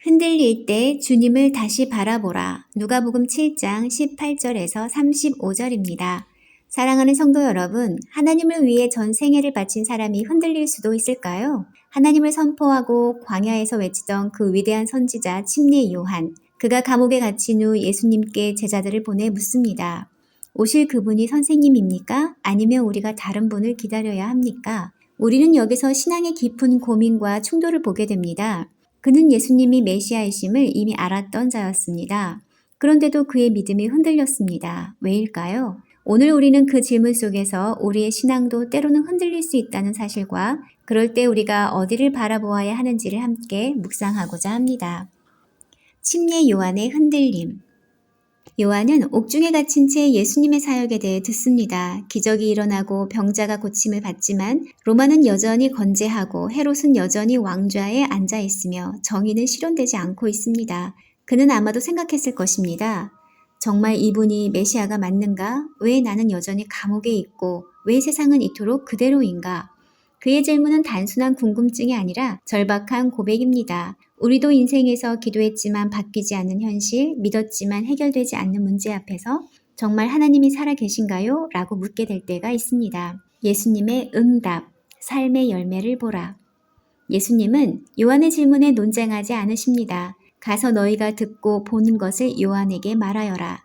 흔들릴 때 주님을 다시 바라보라. 누가복음 7장 18절에서 35절입니다. 사랑하는 성도 여러분, 하나님을 위해 전 생애를 바친 사람이 흔들릴 수도 있을까요? 하나님을 선포하고 광야에서 외치던 그 위대한 선지자 침례 요한. 그가 감옥에 갇힌 후 예수님께 제자들을 보내 묻습니다. 오실 그분이 선생님입니까? 아니면 우리가 다른 분을 기다려야 합니까? 우리는 여기서 신앙의 깊은 고민과 충돌을 보게 됩니다. 그는 예수님이 메시아이심을 이미 알았던 자였습니다. 그런데도 그의 믿음이 흔들렸습니다. 왜일까요? 오늘 우리는 그 질문 속에서 우리의 신앙도 때로는 흔들릴 수 있다는 사실과 그럴 때 우리가 어디를 바라보아야 하는지를 함께 묵상하고자 합니다. 침례 요한의 흔들림. 요한은 옥중에 갇힌 채 예수님의 사역에 대해 듣습니다. 기적이 일어나고 병자가 고침을 받지만 로마는 여전히 건재하고 헤롯은 여전히 왕좌에 앉아 있으며 정의는 실현되지 않고 있습니다. 그는 아마도 생각했을 것입니다. 정말 이분이 메시아가 맞는가? 왜 나는 여전히 감옥에 있고 왜 세상은 이토록 그대로인가? 그의 질문은 단순한 궁금증이 아니라 절박한 고백입니다. 우리도 인생에서 기도했지만 바뀌지 않는 현실, 믿었지만 해결되지 않는 문제 앞에서 정말 하나님이 살아계신가요? 라고 묻게 될 때가 있습니다. 예수님의 응답, 삶의 열매를 보라. 예수님은 요한의 질문에 논쟁하지 않으십니다. 가서 너희가 듣고 보는 것을 요한에게 말하여라.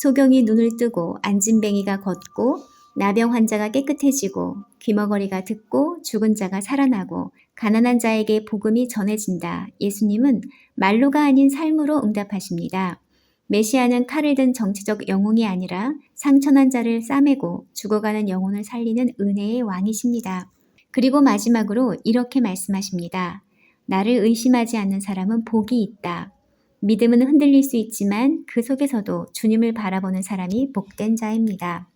소경이 눈을 뜨고 안진뱅이가 걷고 나병 환자가 깨끗해지고 귀머거리가 듣고 죽은 자가 살아나고 가난한 자에게 복음이 전해진다. 예수님은 말로가 아닌 삶으로 응답하십니다. 메시아는 칼을 든 정치적 영웅이 아니라 상처난 자를 싸매고 죽어가는 영혼을 살리는 은혜의 왕이십니다. 그리고 마지막으로 이렇게 말씀하십니다. 나를 의심하지 않는 사람은 복이 있다. 믿음은 흔들릴 수 있지만 그 속에서도 주님을 바라보는 사람이 복된 자입니다.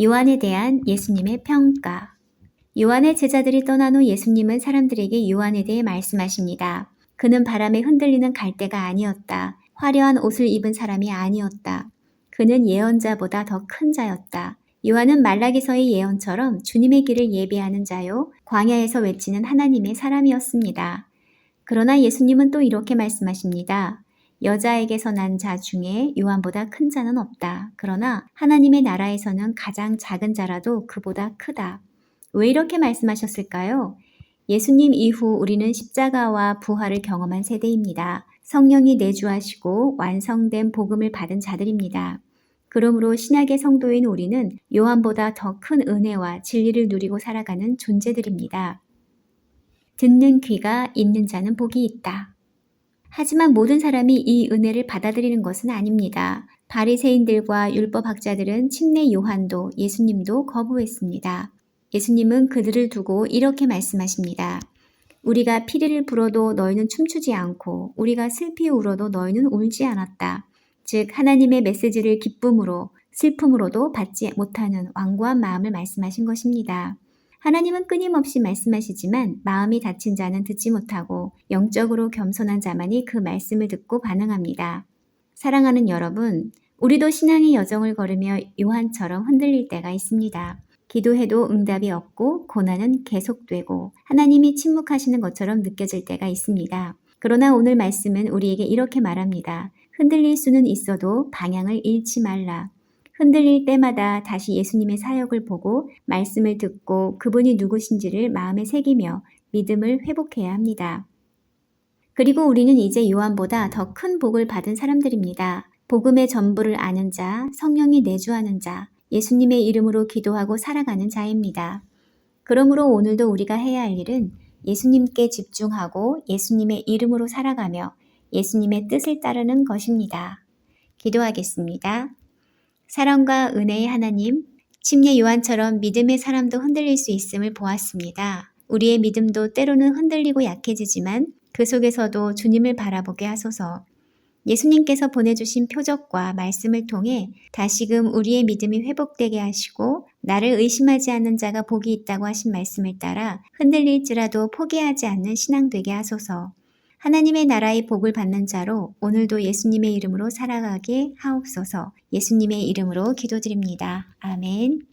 요한에 대한 예수님의 평가. 요한의 제자들이 떠난 후 예수님은 사람들에게 요한에 대해 말씀하십니다. 그는 바람에 흔들리는 갈대가 아니었다. 화려한 옷을 입은 사람이 아니었다. 그는 예언자보다 더 큰 자였다. 요한은 말라기서의 예언처럼 주님의 길을 예비하는 자요, 광야에서 외치는 하나님의 사람이었습니다. 그러나 예수님은 또 이렇게 말씀하십니다. 여자에게서 난 자 중에 요한보다 큰 자는 없다. 그러나 하나님의 나라에서는 가장 작은 자라도 그보다 크다. 왜 이렇게 말씀하셨을까요? 예수님 이후 우리는 십자가와 부활을 경험한 세대입니다. 성령이 내주하시고 완성된 복음을 받은 자들입니다. 그러므로 신약의 성도인 우리는 요한보다 더 큰 은혜와 진리를 누리고 살아가는 존재들입니다. 듣는 귀가 있는 자는 복이 있다. 하지만 모든 사람이 이 은혜를 받아들이는 것은 아닙니다. 바리새인들과 율법학자들은 침례 요한도 예수님도 거부했습니다. 예수님은 그들을 두고 이렇게 말씀하십니다. 우리가 피리를 불어도 너희는 춤추지 않고 우리가 슬피 울어도 너희는 울지 않았다. 즉 하나님의 메시지를 기쁨으로 슬픔으로도 받지 못하는 완고한 마음을 말씀하신 것입니다. 하나님은 끊임없이 말씀하시지만 마음이 닫힌 자는 듣지 못하고 영적으로 겸손한 자만이 그 말씀을 듣고 반응합니다. 사랑하는 여러분, 우리도 신앙의 여정을 걸으며 요한처럼 흔들릴 때가 있습니다. 기도해도 응답이 없고 고난은 계속되고 하나님이 침묵하시는 것처럼 느껴질 때가 있습니다. 그러나 오늘 말씀은 우리에게 이렇게 말합니다. 흔들릴 수는 있어도 방향을 잃지 말라. 흔들릴 때마다 다시 예수님의 사역을 보고 말씀을 듣고 그분이 누구신지를 마음에 새기며 믿음을 회복해야 합니다. 그리고 우리는 이제 요한보다 더 큰 복을 받은 사람들입니다. 복음의 전부를 아는 자, 성령이 내주하는 자, 예수님의 이름으로 기도하고 살아가는 자입니다. 그러므로 오늘도 우리가 해야 할 일은 예수님께 집중하고 예수님의 이름으로 살아가며 예수님의 뜻을 따르는 것입니다. 기도하겠습니다. 사랑과 은혜의 하나님, 침례 요한처럼 믿음의 사람도 흔들릴 수 있음을 보았습니다. 우리의 믿음도 때로는 흔들리고 약해지지만 그 속에서도 주님을 바라보게 하소서. 예수님께서 보내주신 표적과 말씀을 통해 다시금 우리의 믿음이 회복되게 하시고 나를 의심하지 않는 자가 복이 있다고 하신 말씀을 따라 흔들릴지라도 포기하지 않는 신앙 되게 하소서. 하나님의 나라의 복을 받는 자로 오늘도 예수님의 이름으로 살아가게 하옵소서. 예수님의 이름으로 기도드립니다. 아멘.